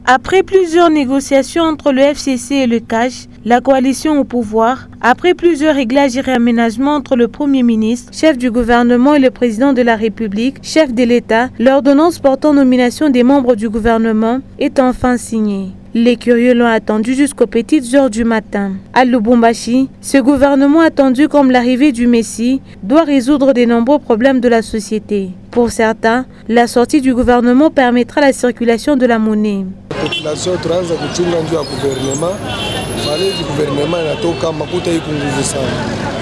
Après plusieurs négociations entre le FCC et le CAJ, la coalition au pouvoir, après plusieurs réglages et réaménagements entre le Premier ministre, chef du gouvernement et le président de la République, chef de l'État, l'ordonnance portant nomination des membres du gouvernement est enfin signée. Les curieux l'ont attendu jusqu'aux petites heures du matin. À Lubumbashi, ce gouvernement attendu comme l'arrivée du Messie doit résoudre de nombreux problèmes de la société. Pour certains, la sortie du gouvernement permettra la circulation de la monnaie. La population tunaanza kuchunga njoo ya gouvernement, fale du gouvernement inatoka makuta iko nguvu sana.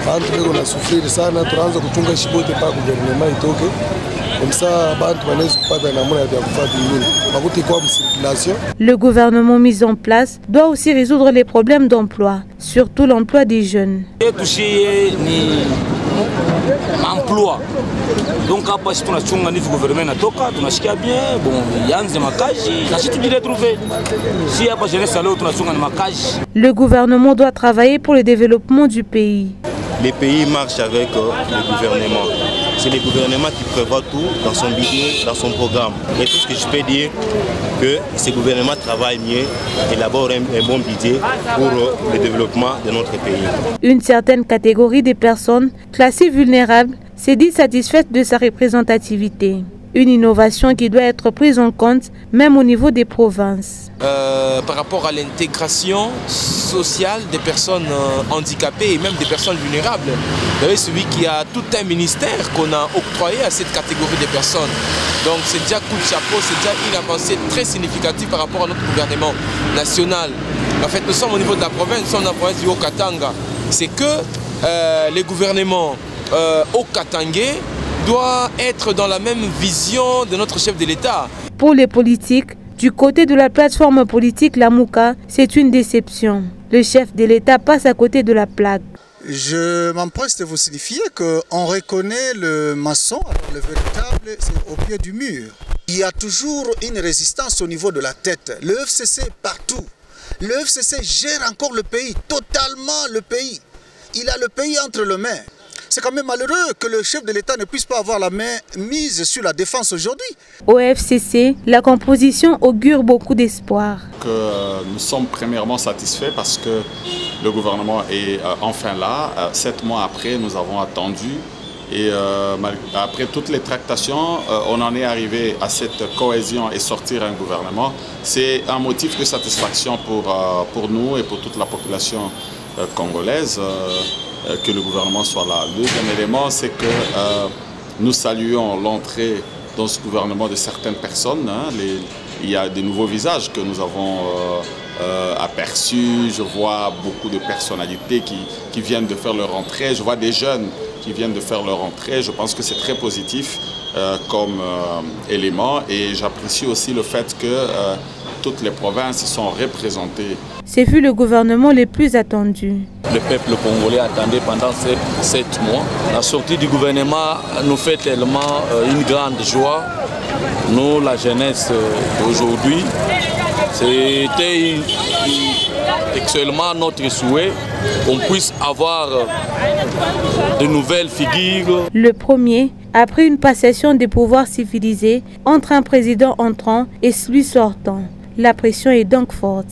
Bantu beko na sufiri sana, tunaanza kuchunga shibote pa gouvernement itoke. Comme ça, bantu banaweza kupata namna ya kufanya vingine. Makuta iko en circulation. Le gouvernement mis en place doit aussi résoudre les problèmes d'emploi, surtout l'emploi des jeunes. Touché ni emploi. Donc après si tunachunga ni gouvernement natoka tunashikia bien bon yanze makaji na si tu dirais trouver si hapa jeunesse leo tunachunga ni makaji. Le gouvernement doit travailler pour le développement du pays. Les pays marchent avec le gouvernement. C'est le gouvernement qui prévoit tout dans son budget, dans son programme. Et tout ce que je peux dire, que ce gouvernement travaille mieux, élabore un bon budget pour le développement de notre pays. Une certaine catégorie de personnes classées vulnérables s'est dit satisfaite de sa représentativité. Une innovation qui doit être prise en compte même au niveau des provinces. Par rapport à l'intégration sociale des personnes handicapées et même des personnes vulnérables. Vous savez, celui qui a tout un ministère qu'on a octroyé à cette catégorie de personnes. Donc c'est déjà coup de chapeau, c'est déjà une avancée très significative par rapport à notre gouvernement national. En fait, nous sommes au niveau de la province, nous sommes dans la province du Haut-Katanga. C'est que les gouvernements haut-katangais doit être dans la même vision de notre chef de l'État. Pour les politiques, du côté de la plateforme politique Lamuka, c'est une déception. Le chef de l'État passe à côté de la plaque. Je m'empresse de vous signifier qu'on reconnaît le maçon, le véritable, c'est au pied du mur. Il y a toujours une résistance au niveau de la tête. Le FCC partout. Le FCC gère encore le pays, totalement le pays. Il a le pays entre les mains. C'est quand même malheureux que le chef de l'État ne puisse pas avoir la main mise sur la défense aujourd'hui. Au FCC, la composition augure beaucoup d'espoir. Nous sommes premièrement satisfaits parce que le gouvernement est enfin là. 7 mois après, nous avons attendu. Et après toutes les tractations, on en est arrivé à cette cohésion et sortir un gouvernement. C'est un motif de satisfaction pour nous et pour toute la population congolaise. Que le gouvernement soit là. Le deuxième élément, c'est que nous saluons l'entrée dans ce gouvernement de certaines personnes. Il y a de nouveaux visages que nous avons aperçus. Je vois beaucoup de personnalités qui viennent de faire leur entrée. Je vois des jeunes qui viennent de faire leur entrée. Je pense que c'est très positif comme élément. Et j'apprécie aussi le fait que toutes les provinces sont représentées. C'est fut le gouvernement le plus attendu. Le peuple congolais attendait pendant ces 7 mois. La sortie du gouvernement nous fait tellement une grande joie. Nous, la jeunesse d'aujourd'hui, c'était actuellement notre souhait qu'on puisse avoir de nouvelles figures. Le premier, après une passation des pouvoirs civilisés entre un président entrant et celui sortant. La pression est donc forte.